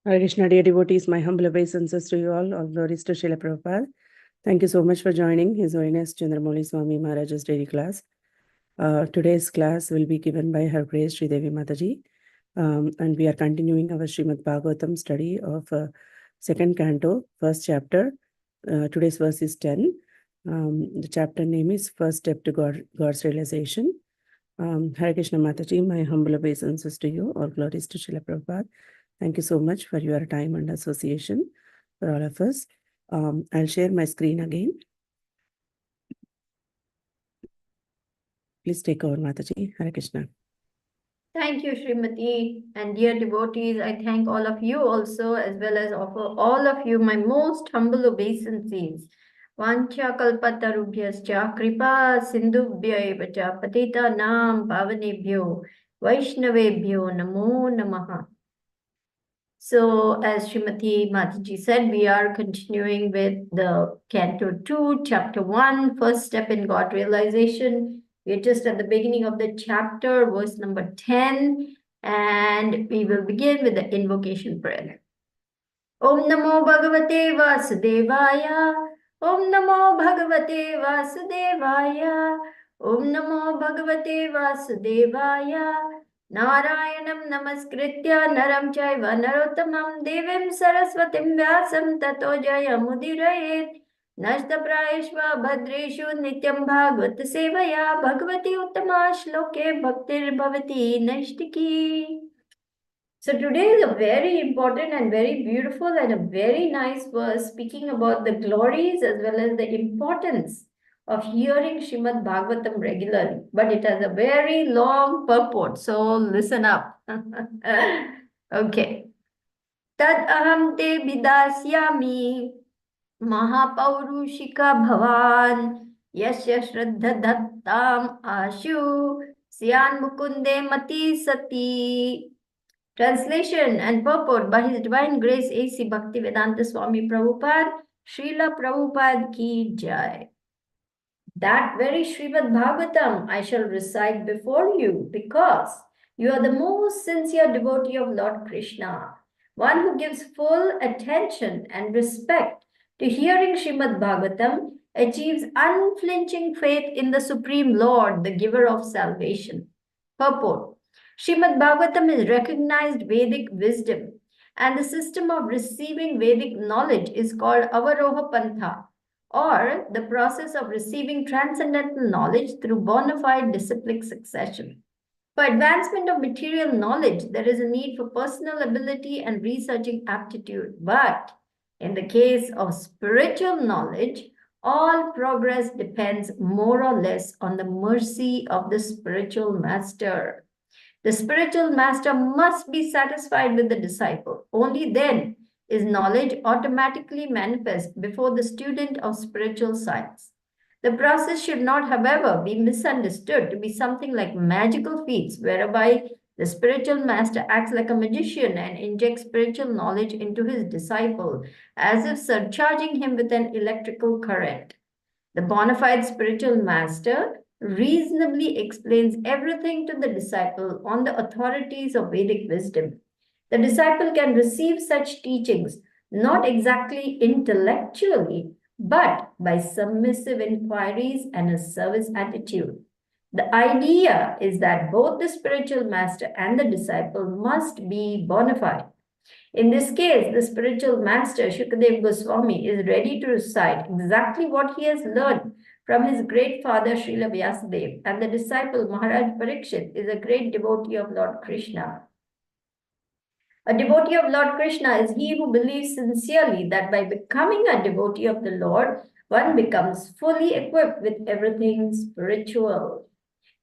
Hare Krishna, dear devotees, my humble obeisances to you all glories to Srila Prabhupada. Thank you so much for joining His Holiness Candramauli Swami Maharaj's daily class. Today's class will be given by Her Grace Sridevi Mataji, and we are continuing our Srimad Bhagavatam study of second canto, first chapter. Today's verse is 10. The chapter name is First Step to God's Realization. Hare Krishna Mataji, my humble obeisances to you. All glories to Srila Prabhupada. Thank you so much for your time and association for all of us. I'll share my screen again. Please take over, Mataji. Hare Krishna. Thank you, Srimati. And dear devotees, I thank all of you also, as well as offer all of you my most humble obeisances. Vancha kalpatarubhyascha kripa sindhubhya evacha patita nam pavanebhyo vaishnavebhyo namo namaha. So, as Srimati Mataji said, we are continuing with the Canto 2, Chapter 1, First Step in God Realization. We're just at the beginning of the chapter, verse number 10, and we will begin with the invocation prayer. Om Namo Bhagavate Vasudevaya. Om Namo Bhagavate Vasudevaya. Om Namo Bhagavate Vasudevaya. Narayanam Namaskritya Naram Chaiva Narottamam Devim Saraswatim Vyasam Tato Jayamudiraye Nashtaprayeshva Bhadreshu Nityam Bhagavata Sevaya Bhagavati Uttama Shloke Bhaktir Bhavati Nashtiki. So today is a very important and very beautiful and a very nice verse speaking about the glories as well as the importance of hearing Srimad Bhagavatam regularly. But it has a very long purport, so listen up. Okay. Tad aham te vidasyami mahapaurushika bhavan yasya shraddha dhattam ashu syan mukunde mati sati. Translation and purport by His Divine Grace A.C. Bhaktivedanta Swami Prabhupada, Srila Prabhupada Ki Jai. That very Srimad Bhagavatam I shall recite before you because you are the most sincere devotee of Lord Krishna, one who gives full attention and respect to hearing Srimad Bhagavatam, achieves unflinching faith in the Supreme Lord, the giver of salvation. Purport. Srimad Bhagavatam is recognized Vedic wisdom, and the system of receiving Vedic knowledge is called Avaroha Pantha, or the process of receiving transcendental knowledge through bona fide disciplic succession. For advancement of material knowledge, there is a need for personal ability and researching aptitude. But in the case of spiritual knowledge, all progress depends more or less on the mercy of the spiritual master. The spiritual master must be satisfied with the disciple. Only then is knowledge automatically manifest before the student of spiritual science. The process should not, however, be misunderstood to be something like magical feats, whereby the spiritual master acts like a magician and injects spiritual knowledge into his disciple, as if surcharging him with an electrical current. The bona fide spiritual master reasonably explains everything to the disciple on the authorities of Vedic wisdom. The disciple can receive such teachings not exactly intellectually, but by submissive inquiries and a service attitude. The idea is that both the spiritual master and the disciple must be bona fide. In this case, the spiritual master, Shukadeva Goswami, is ready to recite exactly what he has learned from his great father, Srila Vyasadeva, and the disciple, Maharaj Parikshit, is a great devotee of Lord Krishna. A devotee of Lord Krishna is he who believes sincerely that by becoming a devotee of the Lord, one becomes fully equipped with everything spiritual.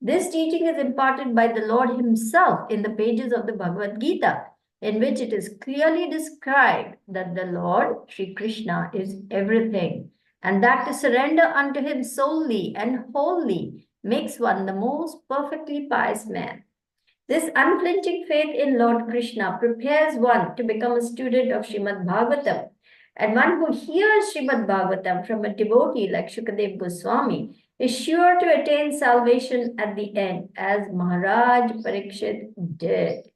This teaching is imparted by the Lord himself in the pages of the Bhagavad Gita, in which it is clearly described that the Lord, Sri Krishna, is everything, and that to surrender unto him solely and wholly makes one the most perfectly pious man. This unflinching faith in Lord Krishna prepares one to become a student of Srimad Bhagavatam, and one who hears Srimad Bhagavatam from a devotee like Shukadeva Goswami is sure to attain salvation at the end, as Maharaj Parikshit did.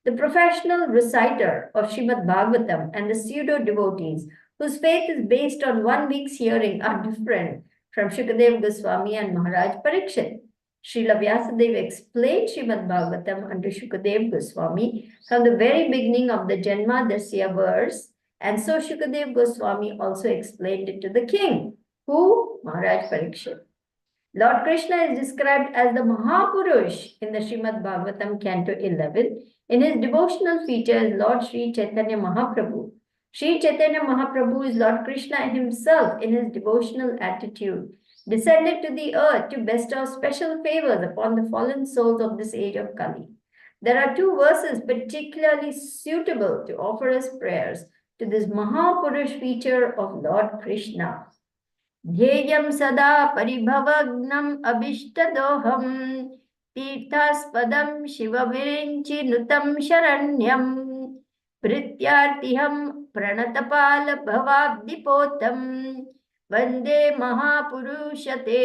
The professional reciter of Srimad Bhagavatam and the pseudo-devotees whose faith is based on 1 week's hearing are different from Shukadev Goswami and Maharaj Parikshit. Srila Vyasadeva explained Srimad Bhagavatam unto Shukadev Goswami from the very beginning of the Janma Dasya verse, and so Shukadev Goswami also explained it to the king, who? Maharaj Parikshit. Lord Krishna is described as the Mahapurush in the Srimad Bhagavatam, Canto 11. In his devotional features, Lord Sri Chaitanya Mahaprabhu. Sri Chaitanya Mahaprabhu is Lord Krishna himself in his devotional attitude, descended to the earth to bestow special favors upon the fallen souls of this age of Kali. There are 2 verses particularly suitable to offer as prayers to this Mahapurush feature of Lord Krishna. ध्येयं सदा परिभवग्नम् अभीष्टदोहम् तीर्थास्पदं शिवविरिञ्चिनुतं शरण्यं भृत्यार्तिहं प्रणतपालभवाब्धिपोतं वन्दे महापुरुषते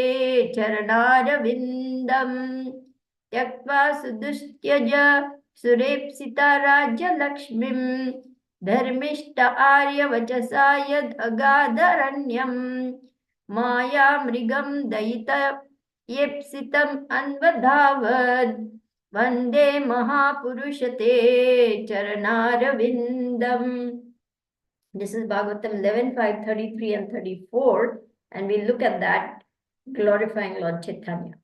चरणारविन्दं त्यक्त्वा सुदुस्त्यज सुरेप्सिता राज्यलक्ष्मीं धर्मिष्ठ आर्यवचसा यदगाधरण्यम् माया मृगं दयित येप्सितम् अन्वधावद् वन्दे महापुरुषते चरणारविन्दम्. This is Bhagavatam 11, 5, 33 and 34, and we'll look at that, glorifying Lord Chaitanya.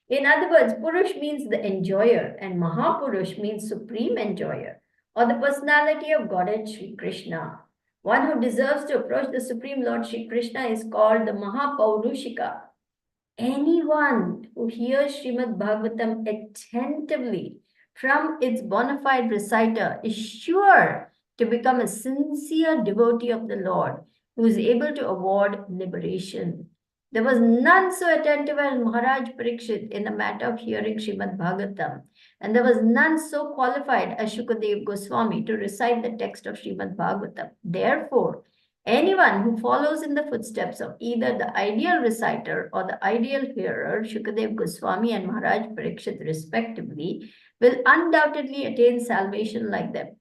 In other words, Purush means the enjoyer and Mahapurush means supreme enjoyer, or the personality of Godhead Sri Krishna. One who deserves to approach the Supreme Lord Sri Krishna is called the Mahapaurushika. Anyone who hears Srimad Bhagavatam attentively from its bona fide reciter is sure to become a sincere devotee of the Lord, who is able to award liberation. There was none so attentive as Maharaj Parikshit in the matter of hearing Srimad Bhagavatam, and there was none so qualified as Shukadev Goswami to recite the text of Srimad Bhagavatam. Therefore, anyone who follows in the footsteps of either the ideal reciter or the ideal hearer, Shukadev Goswami and Maharaj Parikshit respectively, will undoubtedly attain salvation like them.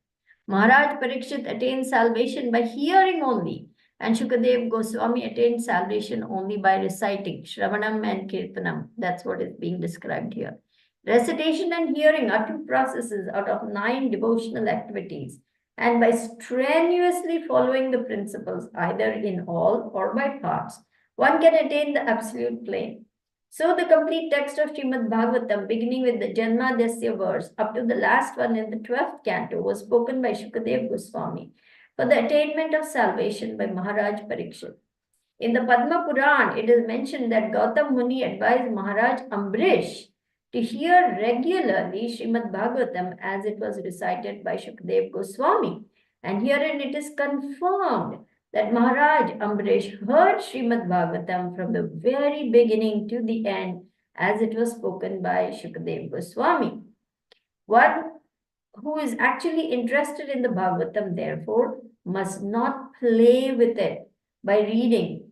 Maharaj Parikshit attained salvation by hearing only, and Shukadev Goswami attained salvation only by reciting, Shravanam and Kirtanam. That's what is being described here. Recitation and hearing are 2 processes out of 9 devotional activities, and by strenuously following the principles, either in all or by parts, one can attain the absolute plane. So the complete text of Srimad Bhagavatam, beginning with the Janma Dasya verse up to the last one in the 12th canto, was spoken by Shukadev Goswami for the attainment of salvation by Maharaj Parikshit. In the Padma Puran, it is mentioned that Gautam Muni advised Maharaj Ambrish to hear regularly Srimad Bhagavatam as it was recited by Shukadev Goswami. And herein it is confirmed that Maharaj Ambrish heard Srimad Bhagavatam from the very beginning to the end as it was spoken by Shukadev Goswami. One who is actually interested in the Bhagavatam, therefore, must not play with it by reading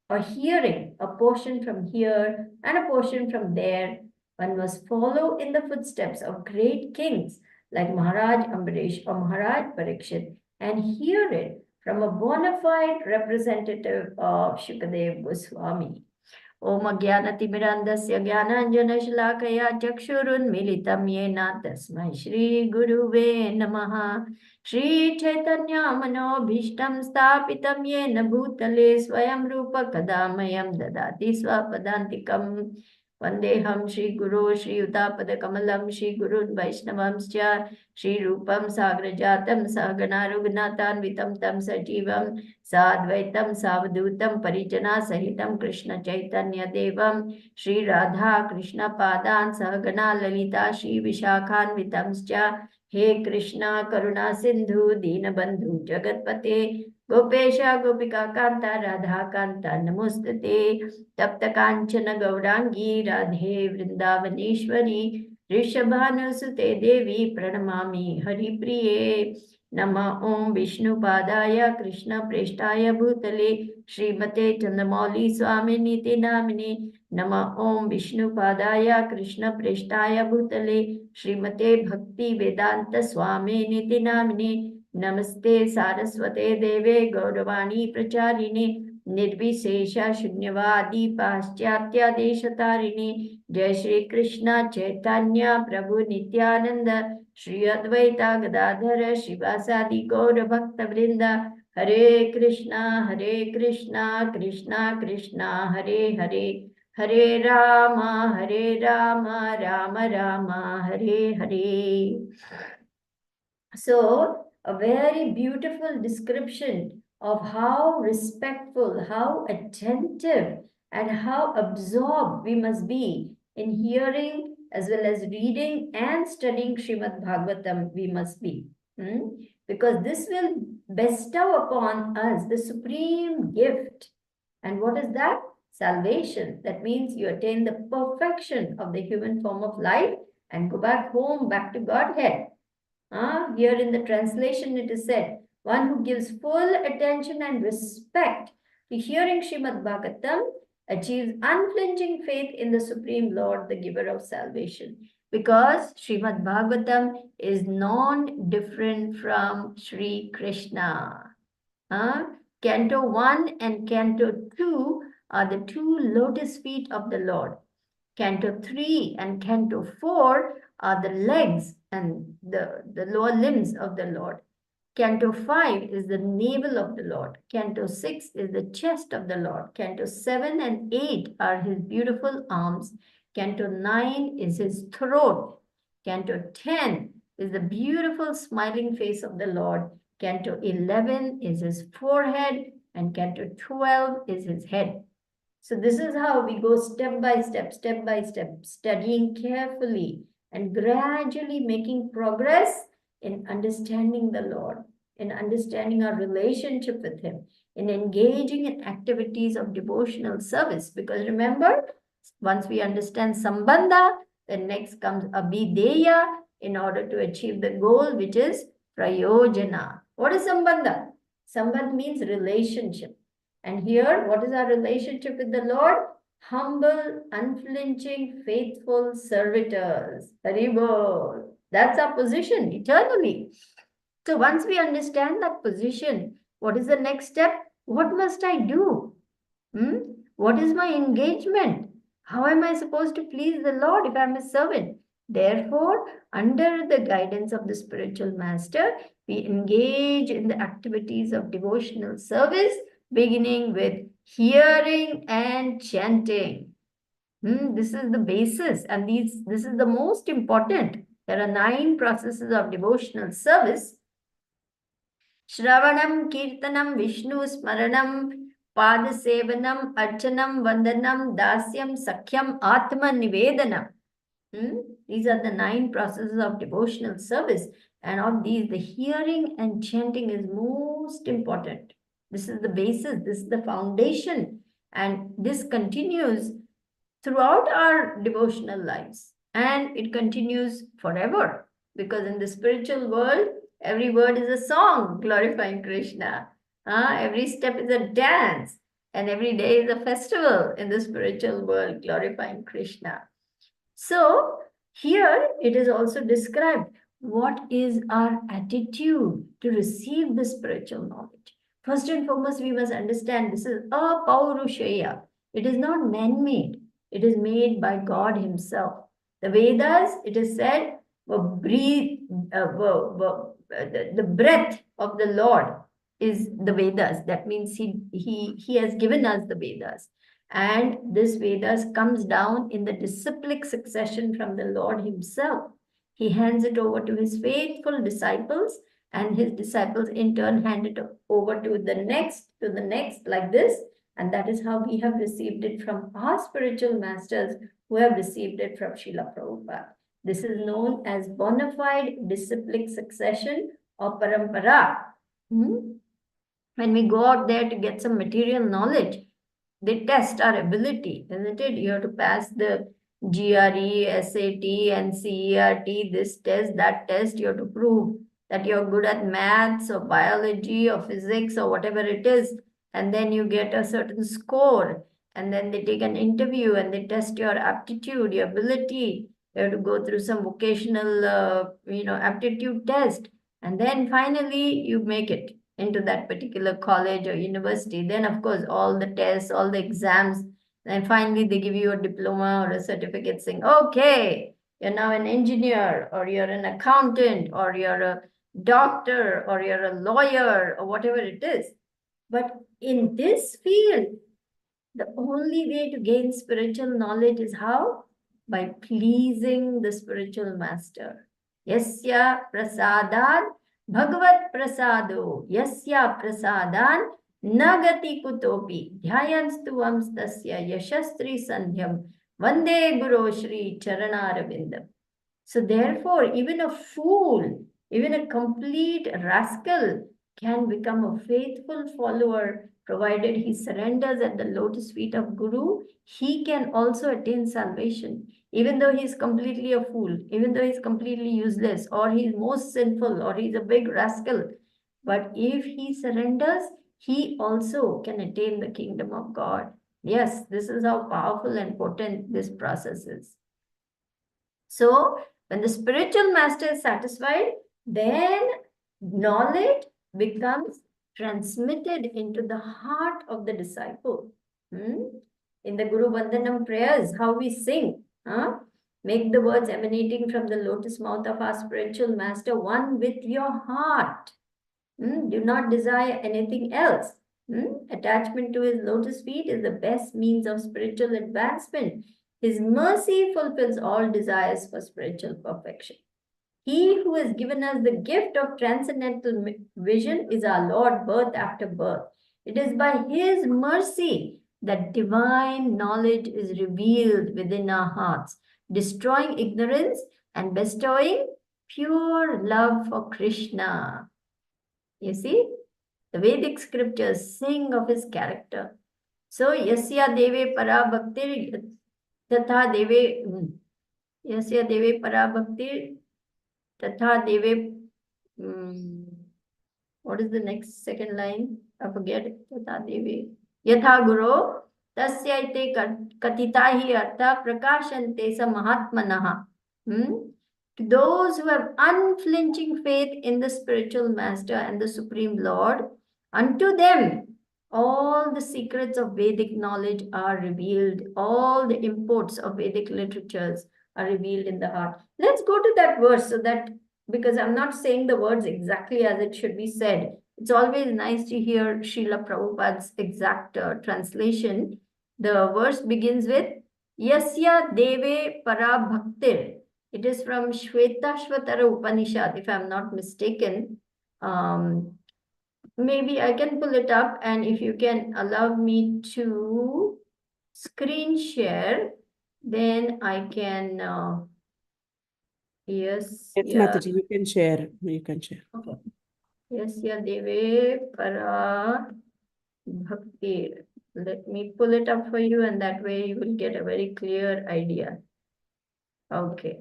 or hearing a portion from here and a portion from there. One must follow in the footsteps of great kings like Maharaj Ambrish or Maharaj Parikshit and hear it from a bona fide representative of Shukadev Goswami. Om Jnanatimirandasya Jnananjanashlakaya Chakshurunmilitam Yena Tasmai Shri Guruve Namaha. Shri Chaitanya Manobhishtam Stapitam Yena Bhutale Swayam Rupa Kadamayam Dadati Swapadantikam. Vandeham Shri Guru Shri Uttapada Kamalam Shri Gurun Vaishnavamscha Shri Rupam Sagrajatam Sahagana Raghunatham Vitam Tam Sajivam Sadvaitam Savadutam Parijana Sahitam Krishna Chaitanya Devam Shri Radha Krishna Padan Sahagana Lalita Shri Vishakhan Vitamscha He Krishna Karuna Sindhu Dinabandhu Jagatpate Gopesha Gopika Kanta Radha Kanta Namustate Tapta Kanchana Gaurangi Radhe Vrindavaneshwari Rishabhanusute Devi Pranamami Hari Priye Nama Om Vishnu Padaya Krishna Preshtaya Bhutale Srimate Chandramauli Swami Niti Namini Nama Om Vishnu Padaya Krishna Preshtaya Bhutale Srimate Bhakti Vedanta Swami Niti Namine Namaste Saraswate Deve Gauravani Pracharine Nirvisesha Shunyavadi Paschatya Deshatarine Jai Shri Krishna Chaitanya Prabhu Nityananda Shri Advaita Gadadhara Shivasadi Gaura Bhakta Vrinda Hare Krishna Krishna Krishna Hare Hare Hare Rama Rama Rama Hare Hare. So, a very beautiful description of how respectful, how attentive, and how absorbed we must be in hearing as well as reading and studying Srimad Bhagavatam. We must be. Because this will bestow upon us the supreme gift. And what is that? Salvation. That means you attain the perfection of the human form of life and go back home, back to Godhead. Here in the translation it is said, one who gives full attention and respect to hearing Srimad Bhagavatam achieves unflinching faith in the Supreme Lord, the giver of salvation. Because Srimad Bhagavatam is non-different from Sri Krishna. Canto 1 and Canto 2 are the two lotus feet of the Lord. Canto 3 and Canto 4 are the legs and the lower limbs of the Lord. Canto 5 is the navel of the Lord. Canto 6 is the chest of the Lord. Canto 7 and 8 are his beautiful arms. Canto 9 is his throat. Canto 10 is the beautiful smiling face of the Lord. Canto 11 is his forehead, and Canto 12 is his head. So this is how we go step by step, studying carefully and gradually making progress in understanding the Lord, in understanding our relationship with him, in engaging in activities of devotional service. Because remember, once we understand Sambandha, then next comes Abhideya in order to achieve the goal, which is Prayojana. What is Sambandha? Sambandha means relationship. And here, what is our relationship with the Lord? Humble, unflinching, faithful servitors. Haribol. That's our position eternally. So once we understand that position, what is the next step? What must I do? What is my engagement? How am I supposed to please the Lord if I'm a servant? Therefore, under the guidance of the spiritual master, we engage in the activities of devotional service, beginning with hearing and chanting. This is the basis, and this is the most important. There are 9 processes of devotional service. Shravanam, Kirtanam, Vishnu, Smaranam, Padasevanam, Archanam, Vandanam, Dasyam, Sakhyam, Atma Nivedanam. These are the 9 processes of devotional service. And of these, the hearing and chanting is most important. This is the basis, this is the foundation. And this continues throughout our devotional lives. And it continues forever. Because in the spiritual world, every word is a song glorifying Krishna. Every step is a dance. And every day is a festival in the spiritual world glorifying Krishna. So here it is also described what is our attitude to receive the spiritual knowledge. First and foremost, we must understand this is apaurushaya. It is not man-made. It is made by God himself. The Vedas, it is said, the breath of the Lord is the Vedas. That means he has given us the Vedas. And this Vedas comes down in the disciplic succession from the Lord himself. He hands it over to his faithful disciples, and his disciples in turn hand it over to the next, like this. And that is how we have received it from our spiritual masters who have received it from Srila Prabhupada. This is known as bona fide disciplic succession or parampara. When we go out there to get some material knowledge, they test our ability, isn't it? You have to pass the GRE, SAT, and CERT, this test, that test. You have to prove that you're good at maths or biology or physics or whatever it is. And then you get a certain score. and then they take an interview and they test your aptitude, your ability. You have to go through some vocational, aptitude test. And then finally you make it into that particular college or university. Then, of course, all the tests, all the exams, and finally they give you a diploma or a certificate saying, okay, you're now an engineer, or you're an accountant, or you're a doctor, or you're a lawyer, or whatever it is. But in this field, the only way to gain spiritual knowledge is how? By pleasing the spiritual master. Yasya prasadan bhagavat prasado, yasya prasadan nagati kutopi, dhyayanstuvam tasya yashastri sandhyam, vande guru shri charanarabindam. So therefore, even a fool, even a complete rascal can become a faithful follower, provided he surrenders at the lotus feet of Guru. He can also attain salvation, even though he's completely a fool, even though he's completely useless, or he's most sinful, or he's a big rascal. But if he surrenders, he also can attain the kingdom of God. Yes, this is how powerful and potent this process is. So when the spiritual master is satisfied, then knowledge becomes transmitted into the heart of the disciple. In the Guru Vandanam prayers, how we sing, make the words emanating from the lotus mouth of our spiritual master one with your heart. Do not desire anything else. Attachment to his lotus feet is the best means of spiritual advancement. His mercy fulfills all desires for spiritual perfection. He who has given us the gift of transcendental vision is our Lord, birth after birth. It is by his mercy that divine knowledge is revealed within our hearts, destroying ignorance and bestowing pure love for Krishna. You see, the Vedic scriptures sing of his character. So, yasya deve para bhakti tatha deve, yasya deve para bhakti tatha deve, what is the next second line? I forget it. Tatha deve. Yatha guru tasyaite katita hi artha prakashante sa mahatmanaha. To those who have unflinching faith in the spiritual master and the supreme Lord, unto them all the secrets of Vedic knowledge are revealed. All the imports of Vedic literatures are revealed in the heart. Let's go to that verse so that, because I'm not saying the words exactly as it should be said. It's always nice to hear Srila Prabhupada's exact translation. The verse begins with Yasya Deve Para Bhaktir. It is from Shvetashvatara Upanishad, if I'm not mistaken. Maybe I can pull it up, and if you can allow me to screen share, then I can, yes. Yes, Mataji, you can share. You can share. Okay. Yasya Deve Para Bhakti. Let me pull it up for you, and that way you will get a very clear idea. Okay.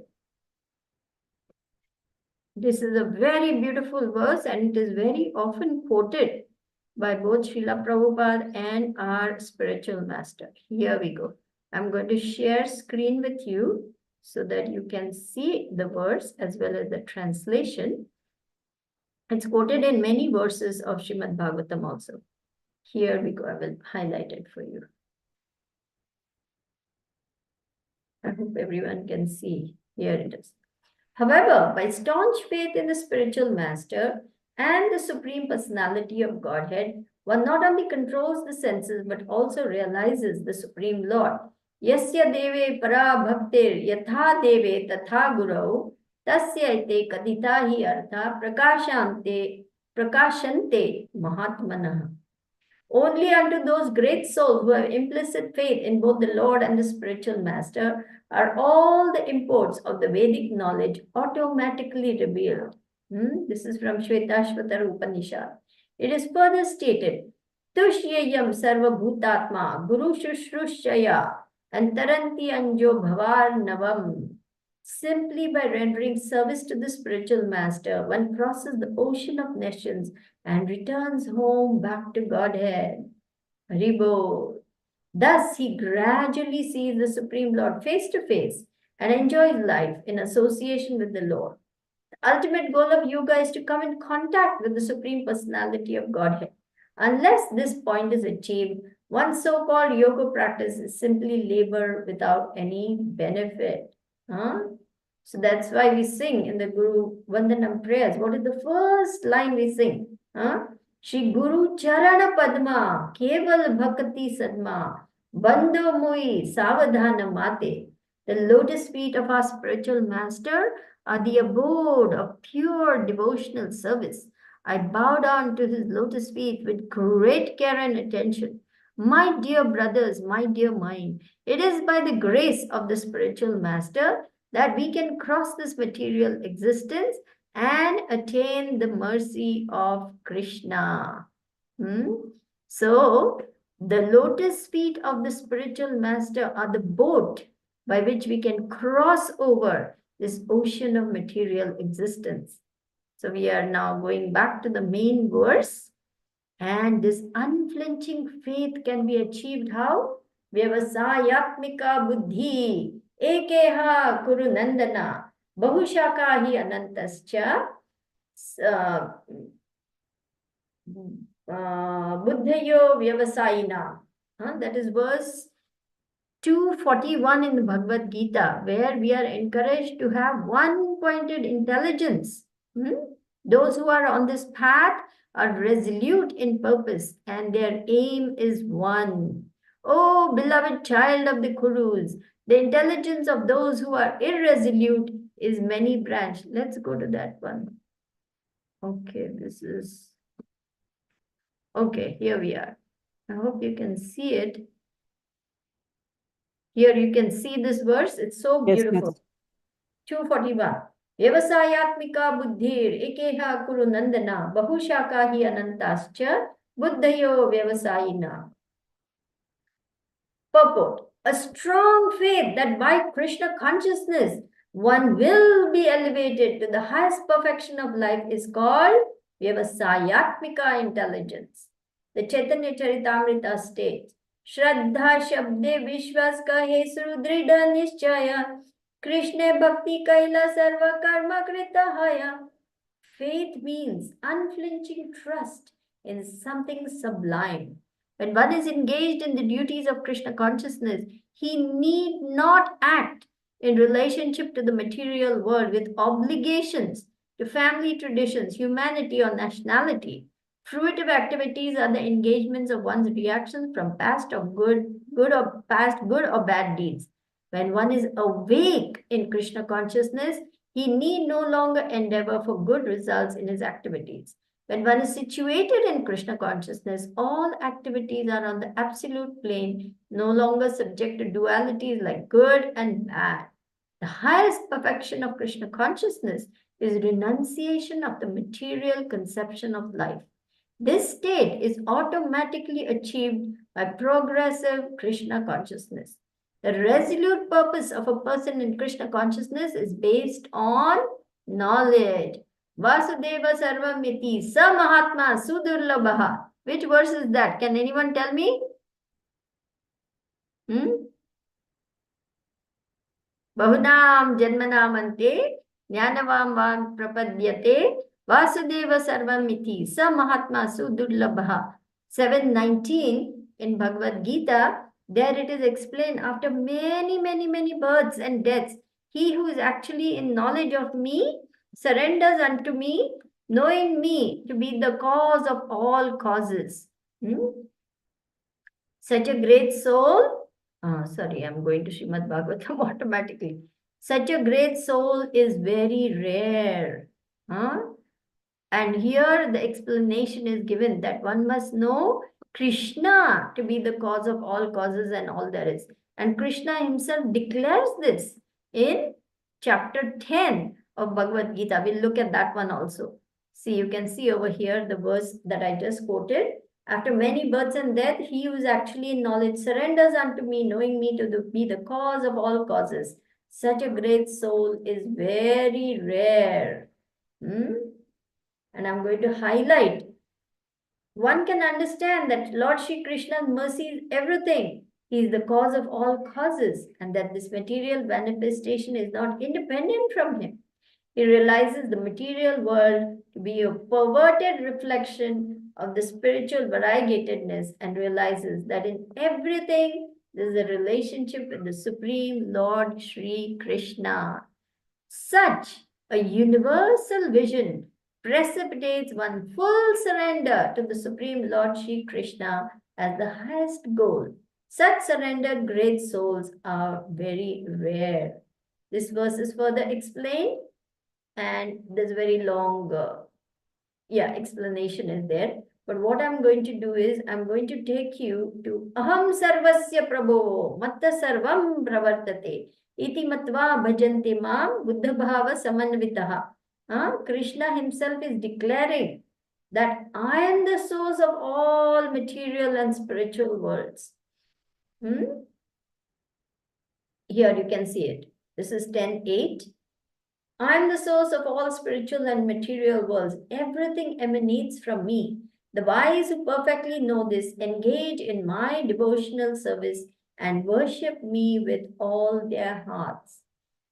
This is a very beautiful verse, and it is very often quoted by both Srila Prabhupada and our spiritual master. Here we go. I'm going to share screen with you so that you can see the verse as well as the translation. It's quoted in many verses of Srimad Bhagavatam also. Here we go. I will highlight it for you. I hope everyone can see. Here it is. However, by staunch faith in the spiritual master and the Supreme Personality of Godhead, one not only controls the senses but also realizes the Supreme Lord. Yasya deve para bhaktir yatha deve tatha gurau tasya ite kadita hi artha prakashante mahatmanah. Only unto those great souls who have implicit faith in both the Lord and the spiritual master are all the imports of the Vedic knowledge automatically revealed. This is from Shvetashvatara Upanishad. It is further stated, Tushyayam sarva bhutatma guru shushrushaya antaranti anjo bhavar navam. Simply by rendering service to the spiritual master, one crosses the ocean of nations and returns home back to Godhead. Haribo. Thus, he gradually sees the Supreme Lord face to face and enjoys life in association with the Lord. The ultimate goal of yoga is to come in contact with the Supreme Personality of Godhead. Unless this point is achieved, one so-called yoga practice is simply labor without any benefit. Huh? So that's why we sing in the Guru Vandanam prayers. What is the first line we sing? Huh? Shri Guru Charana Padma, Keval Bhakti Sadma, Bandho Mui Savadhana Mate. The lotus feet of our spiritual master are the abode of pure devotional service. I bow down to his lotus feet with great care and attention. My dear brothers, my dear mind, it is by the grace of the spiritual master that we can cross this material existence and attain the mercy of Krishna. So, the lotus feet of the spiritual master are the boat by which we can cross over this ocean of material existence. So we are now going back to the main verse, and this unflinching faith can be achieved how? Vyavasayatmika buddhi ekeha kuru nandana bahushaka hi anantascha buddhayo vyavasayina. That is verse 241 in the Bhagavad Gita, where we are encouraged to have one-pointed intelligence. Those who are on this path are resolute in purpose and their aim is one. Oh, beloved child of the Kurus, the intelligence of those who are irresolute is many-branched. Let's go to that one. Okay, this is... Okay, here we are. I hope you can see it. Here you can see this verse. It's so beautiful. 241. Vyavasayatmika buddhir ekeha kuru nandana bahushaka hi anantascha buddhayo vyavasayina. Purport. A strong faith that by Krishna consciousness one will be elevated to the highest perfection of life is called Vyavasayatmika intelligence. The Chaitanya Charitamrita states, Shraddha Shabde Vishwas Kahe Sudrida Nishchaya Krishna Bhakti Kaila Sarva Karma Krita Haya. Faith means unflinching trust in something sublime. When one is engaged in the duties of Krishna consciousness, he need not act in relationship to the material world with obligations to family traditions, humanity, or nationality. Fruitive activities are the engagements of one's reactions from past or good or bad deeds. When one is awake in Krishna consciousness, he need no longer endeavor for good results in his activities. When one is situated in Krishna consciousness, all activities are on the absolute plane, no longer subject to dualities like good and bad. The highest perfection of Krishna consciousness is renunciation of the material conception of life. This state is automatically achieved by progressive Krishna consciousness. The resolute purpose of a person in Krishna consciousness is based on knowledge. Vasudeva Sarvamiti Sa Mahatma Sudurlabha. Which verse is that? Can anyone tell me? Bahunam Janmanamante Jnanavam Vam Prapadyate Vasudeva Sarvamiti Sa Mahatma Sudurlabha. 719 in Bhagavad Gita. There it is explained, after many births and deaths, he who is actually in knowledge of me surrenders unto me, knowing me to be the cause of all causes. Such a great soul, sorry, I'm going to Srimad Bhagavatam automatically. Such a great soul is very rare. And here the explanation is given that one must know Krishna to be the cause of all causes and all there is. And Krishna himself declares this in chapter 10 of Bhagavad Gita. We'll look at that one also. See, you can see over here the verse that I just quoted. After many births and death, he who is actually in knowledge surrenders unto me, knowing me to be the cause of all causes. Such a great soul is very rare. And I'm going to highlight. One can understand that Lord Shri Krishna's mercy is everything. He is the cause of all causes, and that this material manifestation is not independent from him. He realizes the material world to be a perverted reflection of the spiritual variegatedness and realizes that in everything there is a relationship with the Supreme Lord Sri Krishna. Such a universal vision precipitates one full surrender to the Supreme Lord Sri Krishna as the highest goal. Such surrendered great souls are very rare. This verse is further explained, and there's very long explanation is there. But what I'm going to do is I'm going to take you to Aham Sarvasya Prabho Matta Sarvam Pravartate Iti Matva Bhajanti Mam Buddha Bhava Samanvitaha. Krishna himself is declaring that I am the source of all material and spiritual worlds. Here you can see it. This is 10:8. I am the source of all spiritual and material worlds. Everything emanates from me. The wise who perfectly know this engage in my devotional service and worship me with all their hearts.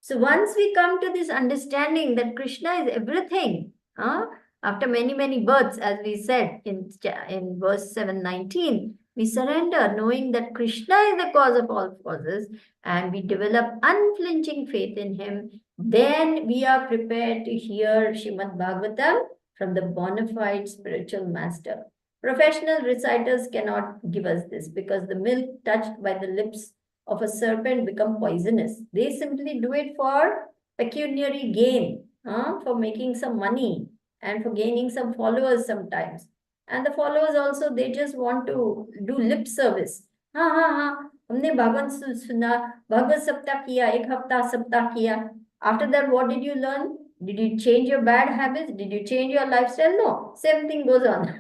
So once we come to this understanding that Krishna is everything, after many births, as we said in verse 719, we surrender knowing that Krishna is the cause of all causes, and we develop unflinching faith in him. Then we are prepared to hear Srimad Bhagavatam from the bona fide spiritual master. Professional reciters cannot give us this because the milk touched by the lips of a serpent become poisonous. They simply do it for pecuniary gain, for making some money and for gaining some followers sometimes. And the followers also, they just want to do lip service. हमने भागवत सुना, भागवत सप्ताह किया, एक हफ्ता सप्ताह किया. After that, what did you learn? Did you change your bad habits? Did you change your lifestyle? No, same thing goes on.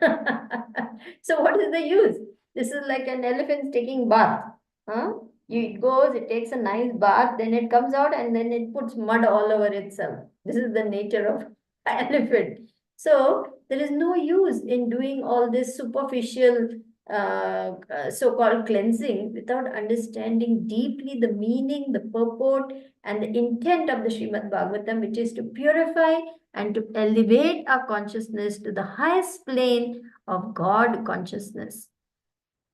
So what is the use? This is like an elephant taking bath. It goes, it takes a nice bath, then it comes out and then it puts mud all over itself. This is the nature of elephant. So there is no use in doing all this superficial so-called cleansing without understanding deeply the meaning, the purport, and the intent of the Srimad Bhagavatam, which is to purify and to elevate our consciousness to the highest plane of God consciousness.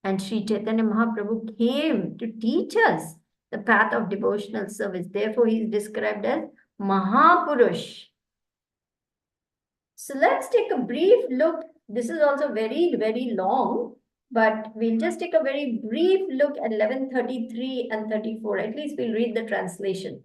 And Sri Chaitanya Mahaprabhu came to teach us the path of devotional service. Therefore, he is described as Mahapurush. So let's take a brief look. This is also very long, but we'll just take a very brief look at 1133 and 34. At least we'll read the translation.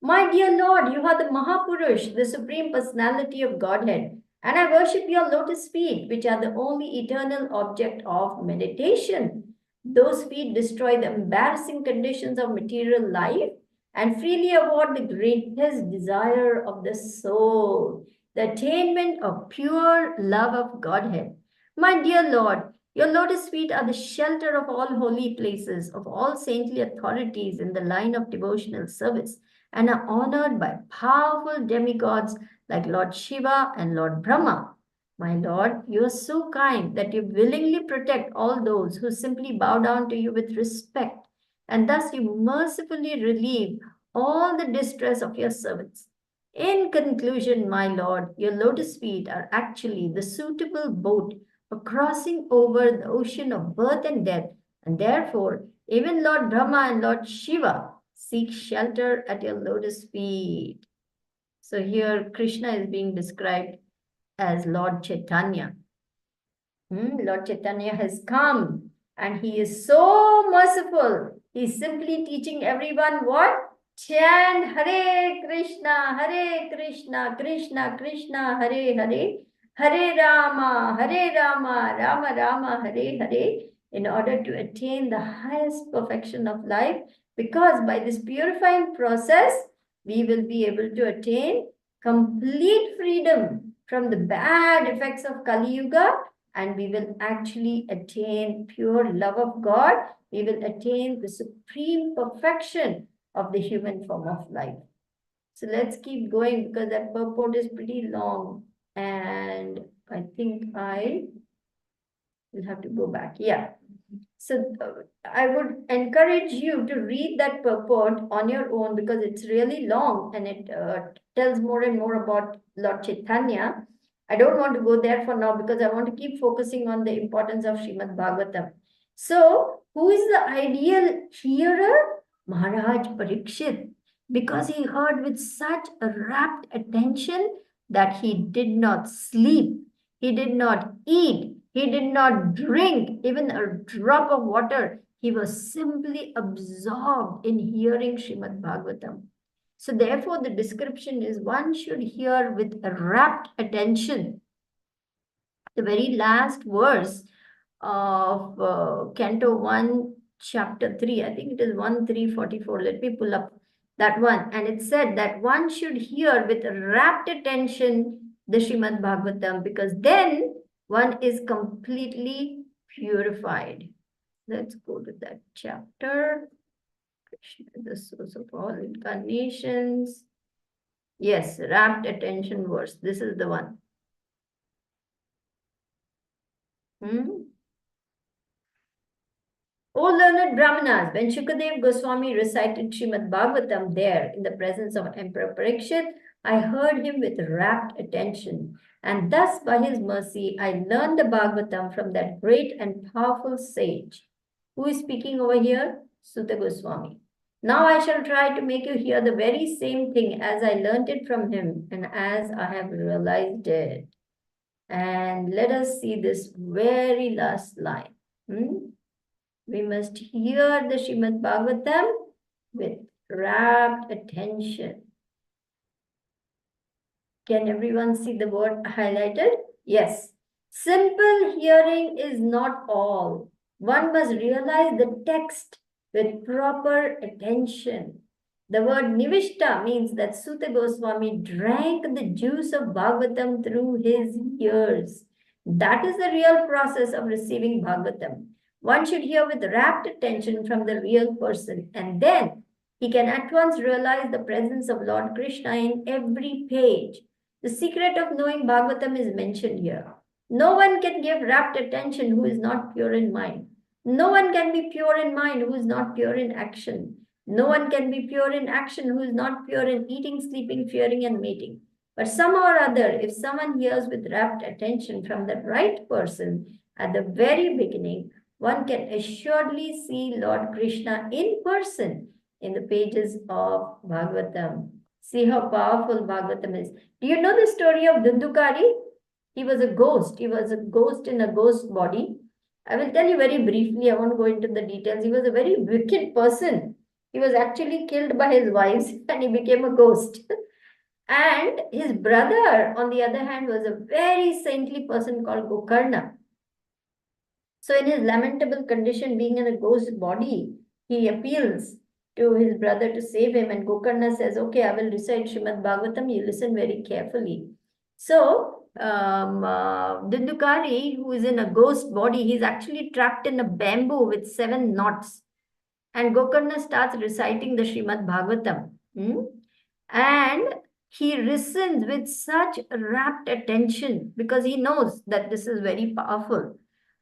My dear Lord, you are the Mahapurush, the Supreme Personality of Godhead, and I worship your lotus feet, which are the only eternal object of meditation. Those feet destroy the embarrassing conditions of material life and freely award the greatest desire of the soul, the attainment of pure love of Godhead. My dear Lord, your lotus feet are the shelter of all holy places, of all saintly authorities in the line of devotional service, and are honored by powerful demigods like Lord Shiva and Lord Brahma. My Lord, you are so kind that you willingly protect all those who simply bow down to you with respect, and thus you mercifully relieve all the distress of your servants. In conclusion, my Lord, your lotus feet are actually the suitable boat for crossing over the ocean of birth and death, and therefore even Lord Brahma and Lord Shiva seek shelter at your lotus feet. So here Krishna is being described as Lord Chaitanya. Lord Chaitanya has come and he is so merciful. He's simply teaching everyone what? Chant Hare Krishna, Krishna Krishna, Hare Hare, Hare Rama, Rama Rama, Hare Hare, in order to attain the highest perfection of life. Because by this purifying process, we will be able to attain complete freedom from the bad effects of Kali Yuga, and we will actually attain pure love of God. We will attain the supreme perfection of the human form of life. So let's keep going because that purport is pretty long, and I think I will have to go back. Yeah. So I would encourage you to read that purport on your own because it's really long and it tells more and more about Lord Chaitanya. I don't want to go there for now because I want to keep focusing on the importance of Srimad Bhagavatam. So, who is the ideal hearer? Maharaj Parikshit, because he heard with such a rapt attention that he did not sleep, he did not eat, he did not drink even a drop of water. He was simply absorbed in hearing Srimad Bhagavatam. So, therefore, the description is one should hear with a rapt attention. The very last verse of Canto 1, Chapter 3, I think it is 1 344. Let me pull up that one. And it said that one should hear with rapt attention the Srimad Bhagavatam because then one is completely purified. Let's go to that chapter. Krishna, the source of all incarnations. Yes, rapt attention verse. This is the one. O learned Brahmanas, when Shukadev Goswami recited Srimad Bhagavatam there in the presence of Emperor Parikshit, I heard him with rapt attention. And thus, by his mercy, I learned the Bhagavatam from that great and powerful sage. Who is speaking over here? Suta Goswami. Now I shall try to make you hear the very same thing as I learnt it from him and as I have realized it. And let us see this very last line. We must hear the Srimad Bhagavatam with rapt attention. Can everyone see the word highlighted? Yes. Simple hearing is not all. One must realize the text with proper attention. The word nivishta means that Suta Goswami drank the juice of Bhagavatam through his ears. That is the real process of receiving Bhagavatam. One should hear with rapt attention from the real person, and then he can at once realize the presence of Lord Krishna in every page. The secret of knowing Bhagavatam is mentioned here. No one can give rapt attention who is not pure in mind. No one can be pure in mind who is not pure in action. No one can be pure in action who is not pure in eating, sleeping, fearing, and mating. But somehow or other, if someone hears with rapt attention from the right person at the very beginning, one can assuredly see Lord Krishna in person in the pages of Bhagavatam. See how powerful Bhagavatam is. Do you know the story of Dundukari? He was a ghost. He was a ghost in a ghost body. I will tell you very briefly. I won't go into the details. He was a very wicked person. He was actually killed by his wives and he became a ghost. And his brother, on the other hand, was a very saintly person called Gokarna. So in his lamentable condition, being in a ghost body, he appeals to his brother to save him. And Gokarna says, okay, I will recite Srimad Bhagavatam. You listen very carefully. So Dindukari, who is in a ghost body, he's actually trapped in a bamboo with 7 knots. And Gokarna starts reciting the Srimad Bhagavatam. And he listens with such rapt attention because he knows that this is very powerful.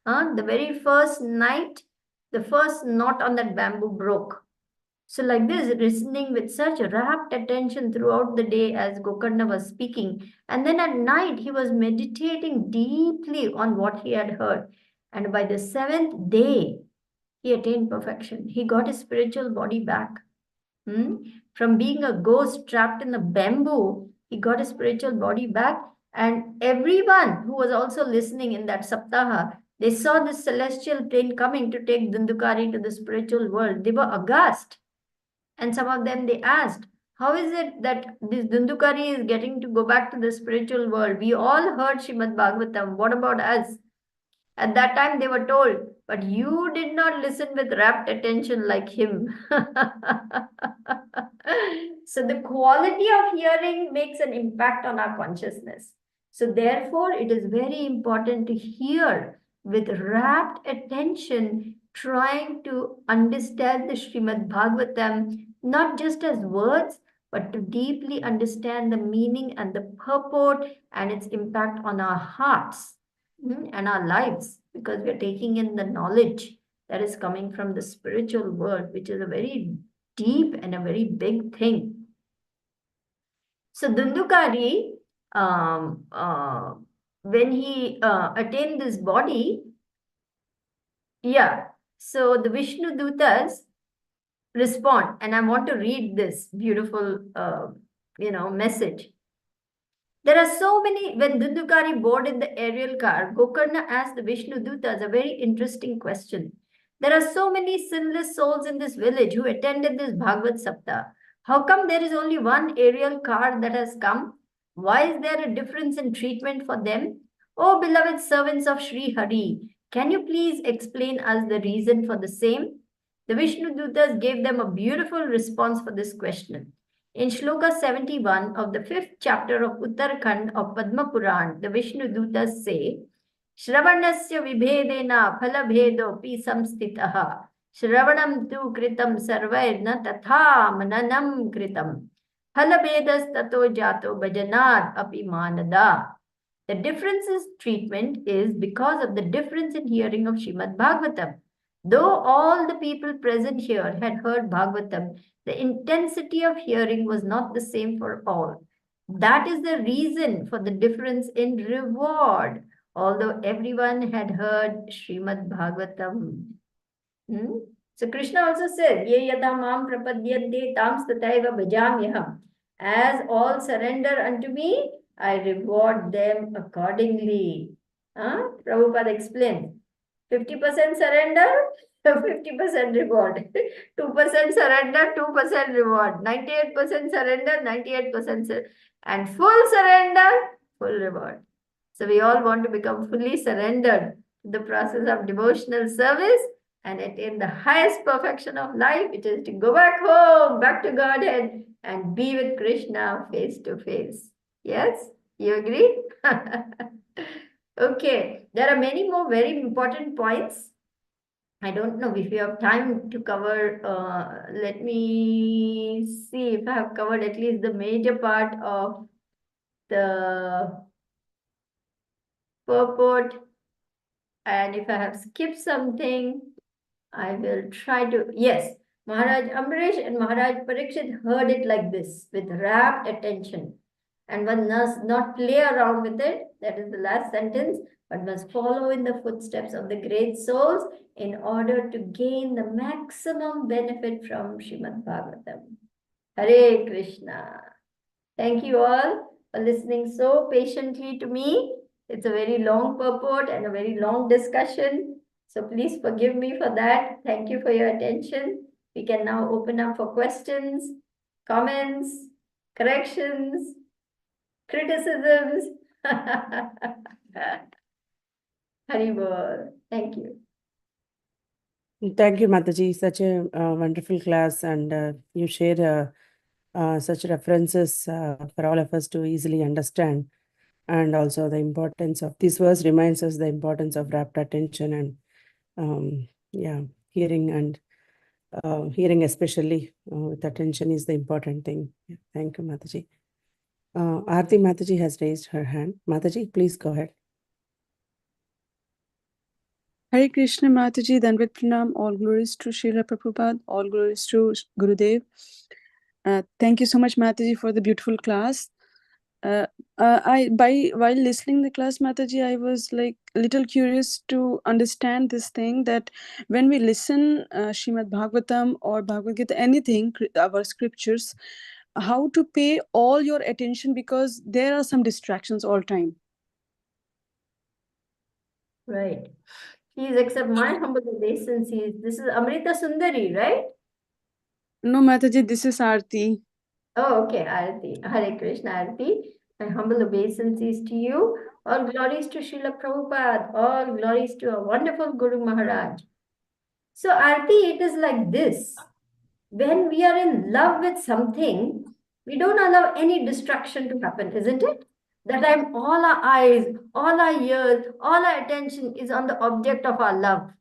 The very first night, the first knot on that bamboo broke. So like this, listening with such rapt attention throughout the day as Gokarna was speaking. And then at night, he was meditating deeply on what he had heard. And by the 7th day, he attained perfection. He got his spiritual body back. From being a ghost trapped in the bamboo, he got his spiritual body back. And everyone who was also listening in that Saptaha, they saw this celestial train coming to take Dundukari to the spiritual world. They were aghast. And some of them, they asked, how is it that this Dundukari is getting to go back to the spiritual world? We all heard Srimad Bhagavatam. What about us? At that time, they were told, but you did not listen with rapt attention like him. So the quality of hearing makes an impact on our consciousness. So therefore, it is very important to hear with rapt attention, trying to understand the Srimad Bhagavatam, not just as words, but to deeply understand the meaning and the purport and its impact on our hearts and our lives, because we are taking in the knowledge that is coming from the spiritual world, which is a very deep and a very big thing. So Dundukari, when he attained this body, so the Vishnu Dutas respond, and I want to read this beautiful, message. There are so many. When Dundukari boarded the aerial car, Gokarna asked the Vishnu Dutas a very interesting question. There are so many sinless souls in this village who attended this Bhagavad Saptah. How come there is only one aerial car that has come? Why is there a difference in treatment for them? Oh, beloved servants of Sri Hari, can you please explain us the reason for the same? The Vishnu Dutas gave them a beautiful response for this question. In Shloka 71 of the 5th chapter of Uttarakhand of Padma Puran, the Vishnu Dutas say, Shravanasya vibhedena phalabhedopi samstitaha. Shravanam tu kritam sarvairna tatha mananam kritam. Phalabhedas tato jato bhajanat api manada. The difference in treatment is because of the difference in hearing of Srimad Bhagavatam. Though all the people present here had heard Bhagavatam, the intensity of hearing was not the same for all. That is the reason for the difference in reward, although everyone had heard Srimad Bhagavatam. So Krishna also said, Ye yata mam prapadyante tam stataiva bhajamyaham. As all surrender unto me, I reward them accordingly. Prabhupada explained. 50% surrender, 50% reward. 2% surrender, 2% reward. 98% surrender, 98% and full surrender, full reward. So we all want to become fully surrendered to the process of devotional service and attain the highest perfection of life, which is to go back home, back to Godhead, and be with Krishna face to face. Yes? You agree? Okay. There are many more very important points. I don't know if you have time to cover. Let me see if I have covered at least the major part of the purport. And if I have skipped something, I will try to. Yes, Maharaj Amrish and Maharaj Parikshit heard it like this with rapt attention. And one must not play around with it. That is the last sentence. But must follow in the footsteps of the great souls in order to gain the maximum benefit from Srimad Bhagavatam. Hare Krishna. Thank you all for listening so patiently to me. It's a very long purport and a very long discussion. So please forgive me for that. Thank you for your attention. We can now open up for questions, comments, corrections, criticisms. Haribol. Thank you. Thank you, Mataji. Such a wonderful class, and you share such references for all of us to easily understand. And also the importance of this verse reminds us the importance of rapt attention and hearing, and hearing especially with attention is the important thing. Yeah, thank you, Mataji. Aarti Mataji has raised her hand. Mataji, please go ahead. Hare Krishna Mataji, Danvat Pranam, all glories to Srila Prabhupada, all glories to Gurudev. Thank you so much, Mataji, for the beautiful class. While listening the class, Mataji, I was like a little curious to understand this thing that when we listen Srimad Bhagavatam or Bhagavad Gita, anything, our scriptures, how to pay all your attention, because there are some distractions all time. Right. Please accept my humble obeisances. This is Amrita Sundari, right? No, Mataji, this is Aarti. Oh, okay, Arati. Hare Krishna, Arati. My humble obeisances to you. All glories to Srila Prabhupada. All glories to our wonderful Guru Maharaj. So, Arati, it is like this. When we are in love with something, we don't allow any distraction to happen, isn't it? That time, all our eyes, all our ears, all our attention is on the object of our love.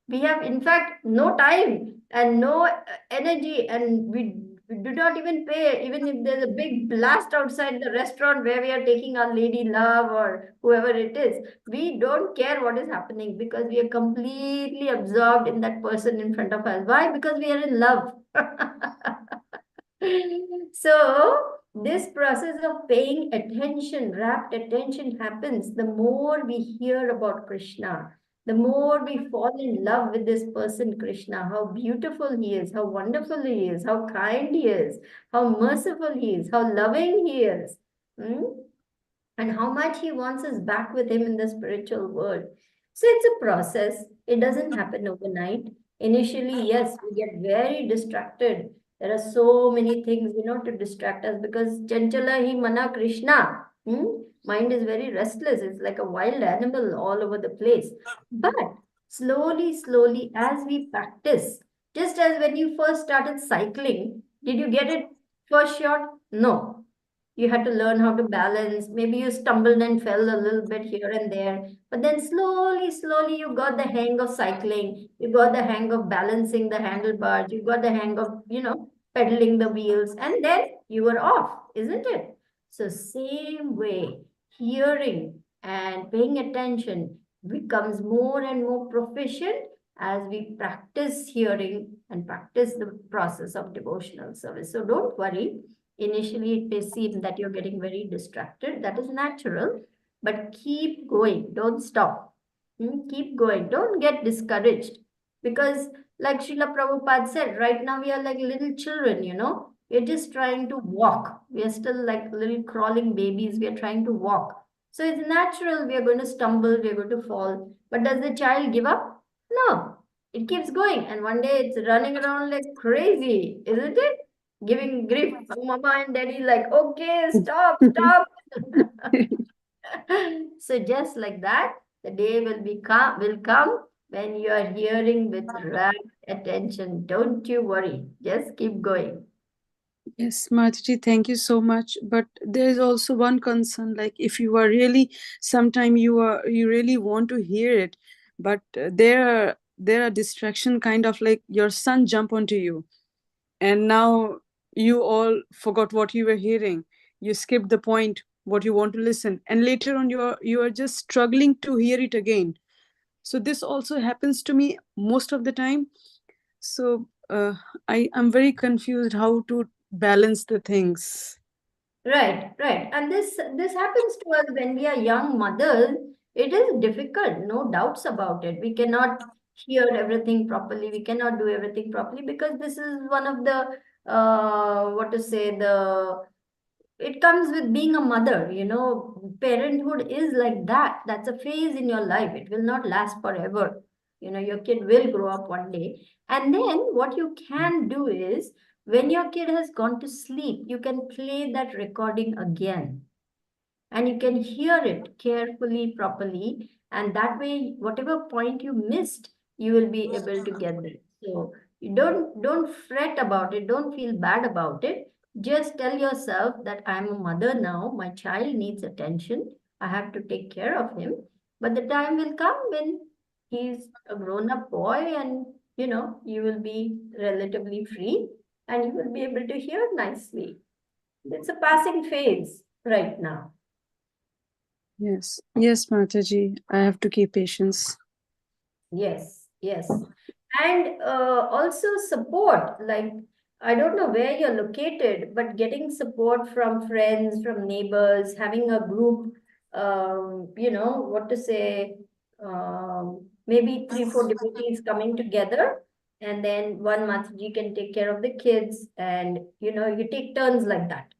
We have, in fact, no time and no energy, and we We do not even pay, even if there's a big blast outside the restaurant where we are taking our lady love or whoever it is. We don't care what is happening because we are completely absorbed in that person in front of us. Why? Because we are in love. So, this process of paying attention, rapt attention happens the more we hear about Krishna, the more we fall in love with this person, Krishna, how beautiful he is, how wonderful he is, how kind he is, how merciful he is, how loving he is. Hmm? And how much he wants us back with him in the spiritual world. So it's a process. It doesn't happen overnight. Initially, yes, we get very distracted. There are so many things, to distract us because Chanchala hi mana Krishna. Mind is very restless. It's like a wild animal all over the place. But slowly, slowly, as we practice, just as when you first started cycling, did you get it first shot? No, you had to learn how to balance. Maybe you stumbled and fell a little bit here and there, but then slowly, slowly, you got the hang of cycling. You got the hang of balancing the handlebars. You got the hang of, pedaling the wheels, and then you were off, isn't it? So, same way, hearing and paying attention becomes more and more proficient as we practice hearing and practice the process of devotional service. So, don't worry. Initially, it may seem that you're getting very distracted. That is natural, but keep going. Don't stop. Keep going. Don't get discouraged. Because, like Srila Prabhupada said, right now we are like little children. We're just trying to walk. We are still like little crawling babies. We are trying to walk. So it's natural. We are going to stumble. We are going to fall. But does the child give up? No. It keeps going. And one day it's running around like crazy, isn't it? Giving grief. Mama and daddy like, okay, stop, stop. So just like that, the day will come when you are hearing with rapt attention. Don't you worry. Just keep going. Yes, Mataji, thank you so much. But there is also one concern, like if you are really, sometime you really want to hear it, but there are distraction, kind of like your son jump onto you, and now you all forgot what you were hearing. You skipped the point, what you want to listen, and later on you are just struggling to hear it again. So this also happens to me most of the time. So I am very confused how to balance the things. Right, right. And this happens to us when we are young mothers. It is difficult, no doubts about it. We cannot hear everything properly. We cannot do everything properly because this is one of the what to say, the it comes with being a mother. Parenthood is like that. That's a phase in your life. It will not last forever. Your kid will grow up one day. And then what you can do is when your kid has gone to sleep, you can play that recording again and you can hear it carefully, properly. And that way, whatever point you missed, you will be able to get it. So you don't fret about it, don't feel bad about it. Just tell yourself that I'm a mother now, my child needs attention. I have to take care of him. But the time will come when he's a grown-up boy and you will be relatively free and you will be able to hear nicely. It's a passing phase right now. Yes, yes, Mataji, I have to keep patience. Yes, yes. And also support, like I don't know where you're located, but getting support from friends, from neighbors, having a group, what to say, maybe 3, 4 devotees coming together, and then one Mataji can take care of the kids, and you take turns like that.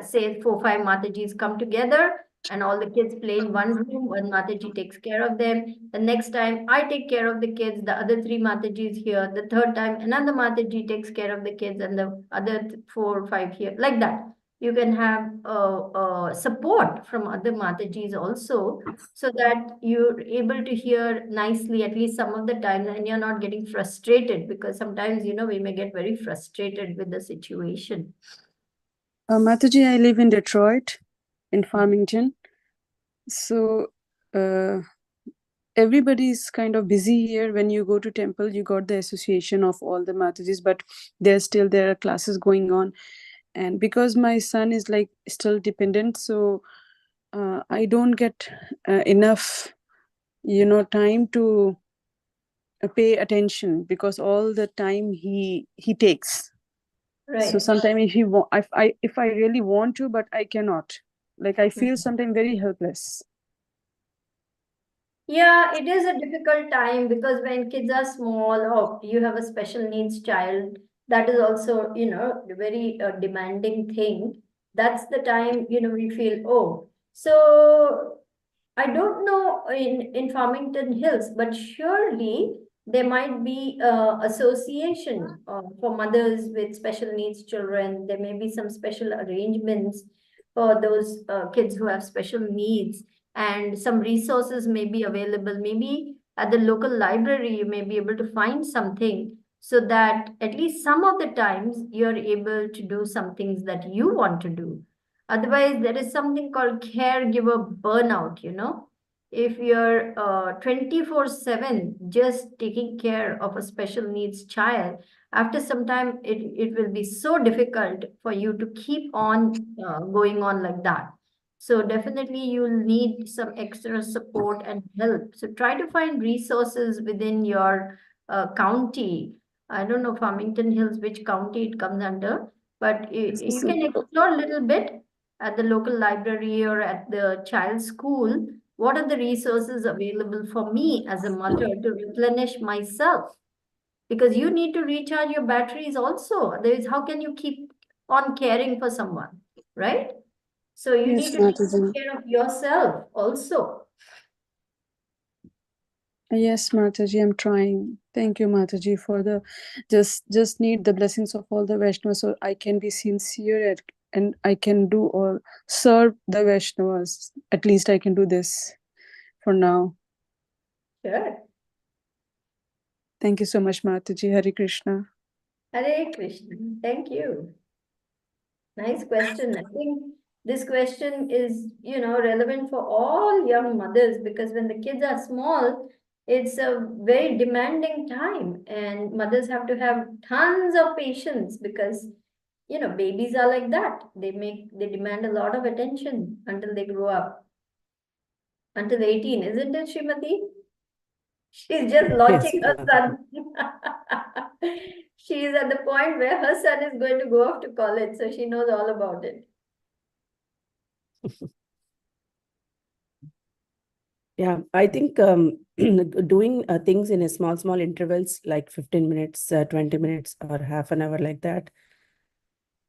Say 4, 5 Matajis come together and all the kids play in one room. One Mataji takes care of them. The next time I take care of the kids, the other 3 Matajis here. The third time another Mataji takes care of the kids and the other 4 or 5 here. Like that. You can have support from other Matajis also so that you're able to hear nicely at least some of the time and you're not getting frustrated because sometimes, we may get very frustrated with the situation. Mataji, I live in Detroit, in Farmington. So everybody is kind of busy here. When you go to temple, you got the association of all the Matajis, but there are classes going on. And because my son is like still dependent, so I don't get enough, time to pay attention, because all the time he takes. So Right. sometimes if I really want to, but I cannot. Like I feel sometimes very helpless. Yeah, it is a difficult time because when kids are small or you have a special needs child, that is also, a very demanding thing. That's the time, we feel, oh. So I don't know in Farmington Hills, but surely there might be association for mothers with special needs children. There may be some special arrangements for those kids who have special needs, and some resources may be available. Maybe at the local library, you may be able to find something so that at least some of the times you're able to do some things that you want to do. Otherwise, there is something called caregiver burnout. If you're 24/7 just taking care of a special needs child, after some time, it will be so difficult for you to keep on going on like that. So definitely you'll need some extra support and help. So try to find resources within your county. I don't know Farmington Hills, which county it comes under, but you can explore a little bit at the local library or at the child's school. What are the resources available for me as a mother to replenish myself? Because you need to recharge your batteries also. Otherwise, how can you keep on caring for someone, right? So you need Yes, to take Mataji. care of yourself also. Yes, Mataji, I'm trying. Thank you, Mataji, for the just need the blessings of all the Vaishnavas, so I can be sincere and I can do or serve the Vaishnavas. At least I can do this for now. Sure. Thank you so much, Mataji. Hare Krishna. Hare Krishna. Thank you. Nice question. I think this question is, relevant for all young mothers because when the kids are small, it's a very demanding time, and mothers have to have tons of patience because, babies are like that. They demand a lot of attention until they grow up, until 18, isn't it, Srimati? She's just Yes, launching her Mataji. son. She is at the point where her son is going to go off to college, so she knows all about it. Yeah, I think doing things in a small intervals, like 15 minutes, 20 minutes, or half an hour like that,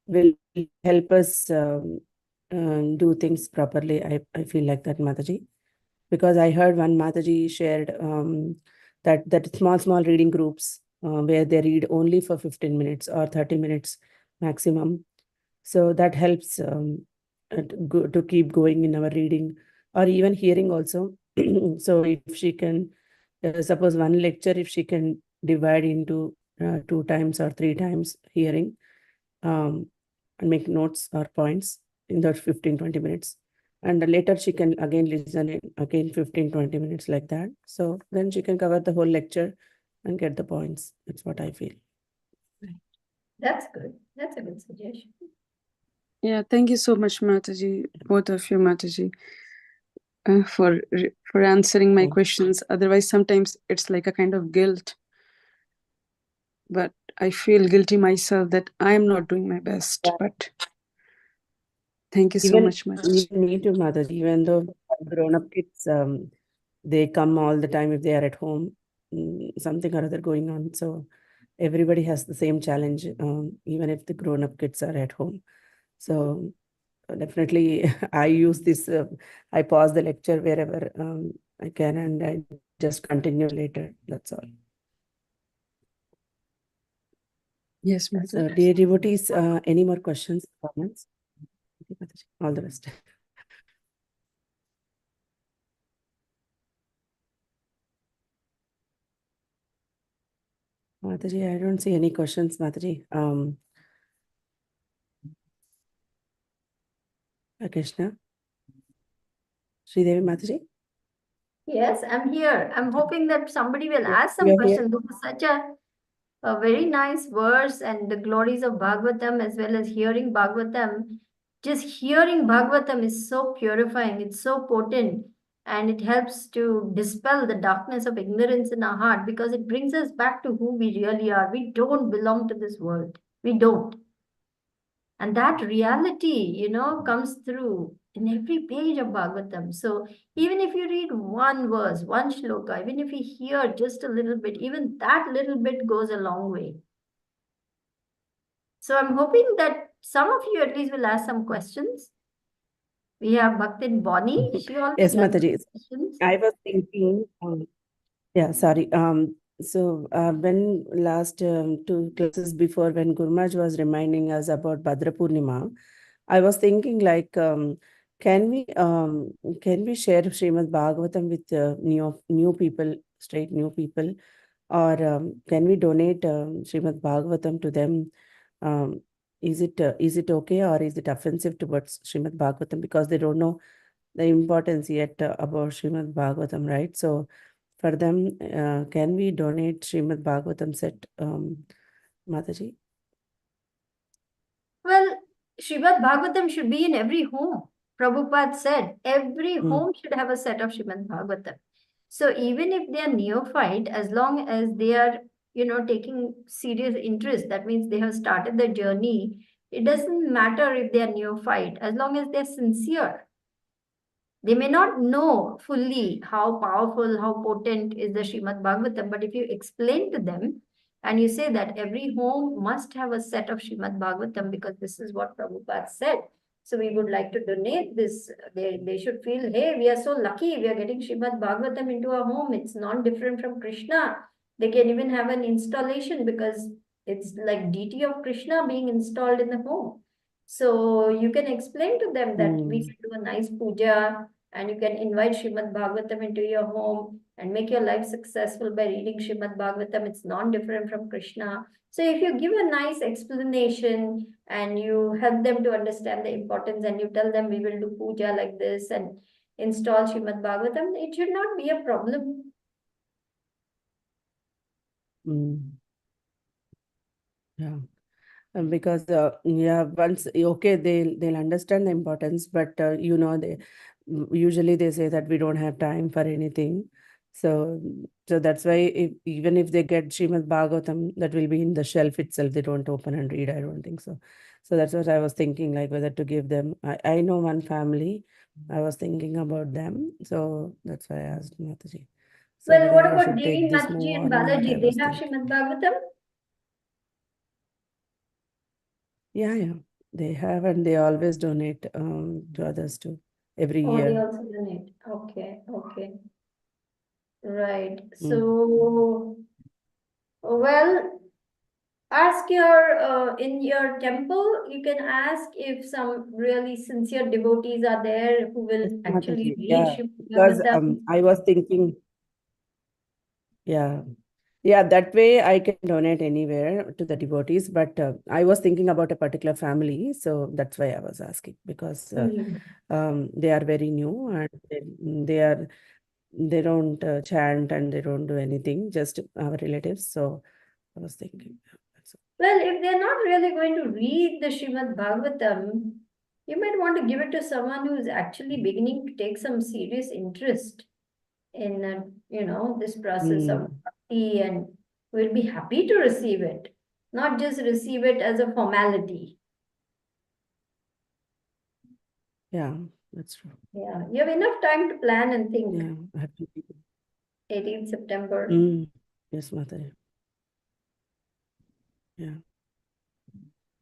will help us do things properly. I feel like that, Mataji. Because I heard one Mataji shared that small reading groups where they read only for 15 minutes or 30 minutes maximum. So that helps to keep going in our reading or even hearing also. So if she can, suppose one lecture, if she can divide into 2 times or 3 times hearing, and make notes or points in that 15-20 minutes. And later she can again listen in again 15-20 minutes like that. So then she can cover the whole lecture and get the points. That's what I feel. That's good. That's a good suggestion. Yeah, thank you so much, Mataji, both of you, Mataji, for answering my questions. Otherwise, sometimes it's like a kind of guilt. But I feel guilty myself that I am not doing my best. Yeah. But thank you so Even much, Mataji. even me too, Mother. Even though grown-up kids, they come all the time if they are at home, something or other going on. So everybody has the same challenge, even if the grown-up kids are at home. So definitely, I use this. I pause the lecture wherever I can, and I just continue later. That's all. Yes, So, Mataji. dear devotees, any more questions, comments? All the best. Mataji, I don't see any questions, Mataji. Krishna, Sridevi, Mataji. Yes, I'm here. I'm hoping that somebody will Yeah, ask we some are here. questions. This is such a very nice verse, and the glories of Bhagavatam as well as hearing Bhagavatam. Just hearing Bhagavatam is so purifying, it's so potent, and it helps to dispel the darkness of ignorance in our heart because it brings us back to who we really are. We don't belong to this world. We don't. And that reality, comes through in every page of Bhagavatam. So even if you read one verse, one shloka, even if you hear just a little bit, even that little bit goes a long way. So I'm hoping that some of you at least will ask some questions. We have Bhaktin Bonnie. She always Yes, loves Mataji. questions. I was thinking, yeah, sorry. So when last two classes before, when Gurmaj was reminding us about Bhadra Purnima, I was thinking like, can we share Srimad Bhagavatam with new people, straight new people, or can we donate Srimad Bhagavatam to them? Um, is it okay, or is it offensive towards Srimad Bhagavatam because they don't know the importance yet about Srimad Bhagavatam, right? So for them, can we donate Srimad Bhagavatam set, Mataji? Well, Srimad Bhagavatam should be in every home. Prabhupada said every home should have a set of Srimad Bhagavatam. So even if they are neophyte, as long as they are, taking serious interest, that means they have started the journey. It doesn't matter if they are neophyte, as long as they're sincere. They may not know fully how powerful, how potent is the Srimad Bhagavatam, but if you explain to them and you say that every home must have a set of Srimad Bhagavatam because this is what Prabhupada said. So we would like to donate this. They should feel, hey, we are so lucky. We are getting Srimad Bhagavatam into our home. It's non-different from Krishna. They can even have an installation because it's like deity of Krishna being installed in the home. So you can explain to them that we should do a nice puja and you can invite Srimad Bhagavatam into your home and make your life successful by reading Srimad Bhagavatam. It's non-different from Krishna. So if you give a nice explanation and you help them to understand the importance and you tell them we will do puja like this and install Srimad Bhagavatam, it should not be a problem. Yeah. Because once okay, they'll understand the importance, but they usually they say that we don't have time for anything. So that's why even if they get Srimad Bhagavatam, that will be in the shelf itself. They don't open and read. I don't think so. So that's what I was thinking, like whether to give them. I know one family. I was thinking about them, so that's why I asked Mataji. So Well, whether what I about should take Devi, this Mataji move and or not, I Balaji? They was have thinking. Srimad Bhagavatam? Yeah, they have, and they always donate to others too every Oh, they year. also donate. Okay, okay. Right. Mm. So, well, ask your in your temple, you can ask if some really sincere devotees are there who will Yes, actually Mataji. read Yeah, Srimad because Bhagavatam. I was thinking, yeah, yeah, that way I can donate anywhere to the devotees. But I was thinking about a particular family, so that's why I was asking because Hmm. they are very new and they don't chant and they don't do anything, just our relatives. So I was thinking, that's Well, if they're not really going to read the Srimad Bhagavatam, you might want to give it to someone who is actually beginning to take some serious interest in this process of Mm, bhakti and will be happy to receive it, not just receive it as a formality. yeah, that's true. Yeah, you have enough time to plan and think. Yeah, I have to. 18th September. Mm, yes, Mataji. Yeah.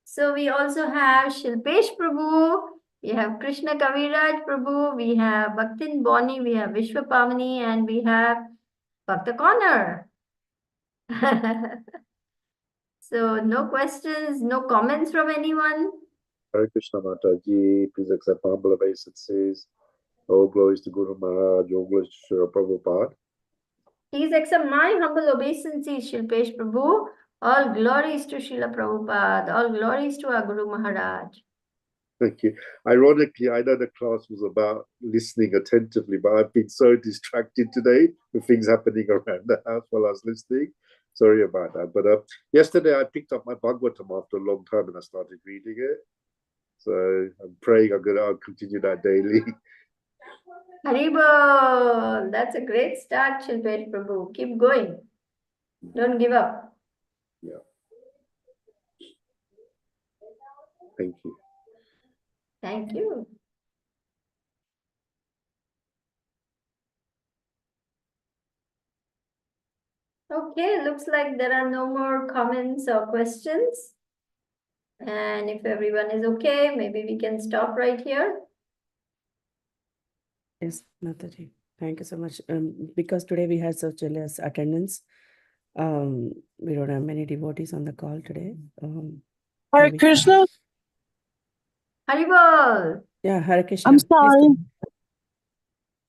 So we also have Shilpesh Prabhu, we have Krishna Kaviraj Prabhu, we have Bhaktin Boni, we have Vishwapamani, and we have Bhakta Corner. So no questions, no comments from anyone. Hare Krishna Mataji, please accept humble obeisances. All glories to Guru Maharaj, all glories to Srila Prabhupada. Please accept my humble obeisances, Shilpesh Prabhu. All glories to Srila Prabhupada, all glories to our Guru Maharaj. Thank you. Ironically, I know the class was about listening attentively, but I've been so distracted today with things happening around the house while I was listening. Sorry about that. But yesterday I picked up my Bhagavatam after a long time and I started reading it. So I'm praying I'll continue that daily. Haribol, that's a great start, Shilpesh Prabhu. Keep going. Don't give up. Yeah. Thank you. Thank you. Okay, looks like there are no more comments or questions. And if everyone is okay, maybe we can stop right here. Yes, Mataji. Thank you so much. Because today we had such a less attendance, we don't have many devotees on the call today. Hare maybe- Krishna. Haribol. Yeah, Hare Krishna. I'm Please sorry. go.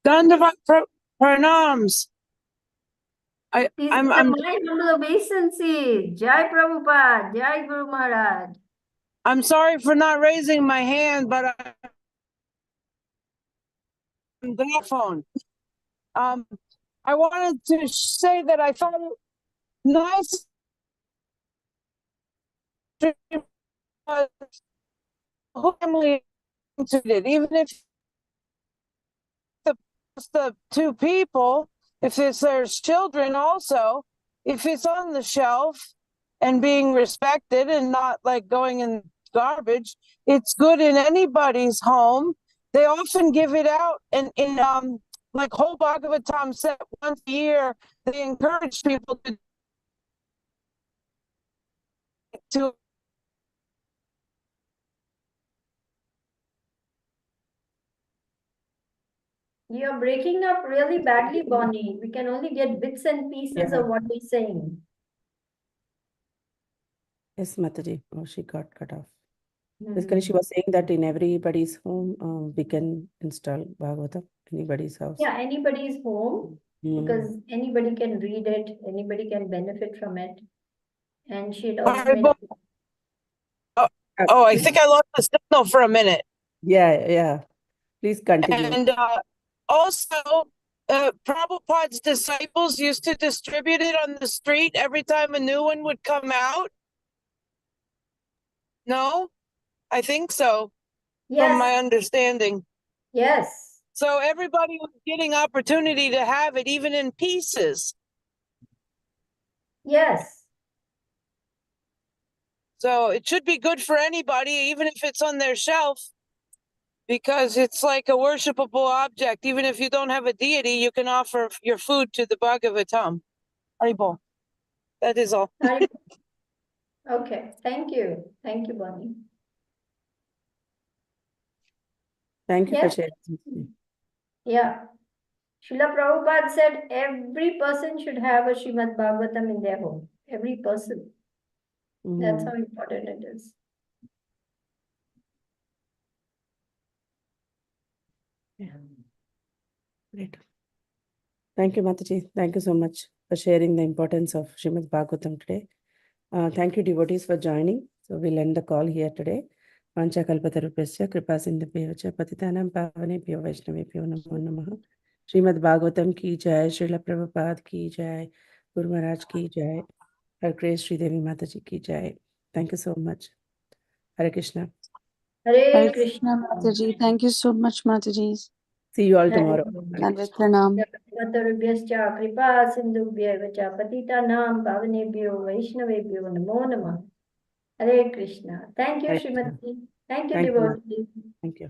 Dandavat pranams. These I'm are my humble obeisances. Jai Prabhupada, Jai Guru Maharaj. I'm sorry for not raising my hand, but I'm the phone. I wanted to say that I thought it nice family answered it, even if the two people, if there's children also, if it's on the shelf and being respected and not like going in garbage, it's good in anybody's home. They often give it out and in like whole Bhagavatam set once a year. They encourage people to You're breaking up really badly, Bonnie. We can only get bits and pieces Yeah. of what we're saying. Yes, Mataji. Oh, she got cut off. Hmm. Basically, she was saying that in everybody's home, we can install Bhagavatam, anybody's house. Yeah, anybody's home, because anybody can read it, anybody can benefit from it. And she had also made. Oh, I think I lost the signal for a minute. Yeah. Please continue. And also, Prabhupada's disciples used to distribute it on the street every time a new one would come out. No, I think so, from my Yes, understanding. yes, So everybody was getting opportunity to have it, even in pieces. yes, So it should be good for anybody, even if it's on their shelf, because it's like a worshipable object. Even if you don't have a deity, you can offer your food to the Bhagavatam. Haribol. That is all. Okay, thank you. Thank you, Bonnie. Thank you for Yes. sharing. Yeah. Srila Prabhupada said every person should have a Srimad Bhagavatam in their home. Every person. That's how important it is. Yeah. Great. Thank you, Mataji. Thank you so much for sharing the importance of Srimad Bhagavatam today. Thank you, devotees, for joining. So we'll end the call here today. Panchakalpatarupyasya kripa sindhubhyo patitanam pavanebhyo vaishnavebhyo namo namaha. Srimad Bhagavatam ki jai, Srila Prabhupada ki jai, Guru Maharaj ki jai, Her Grace Sridevi Mataji ki jai. Thank you so much. Hare Krishna. Hare Krishna. Mataji. Thank you so much, Mataji. See you all tomorrow. Dandavat pranam. Patarubhyascha kripa sindhubhyo cha patitanam pavanebhyo vaishnavebhyo namo namah. Hare Krishna. Thank you, Hare Srimati. Thank you, Thank you. devotees. Thank you.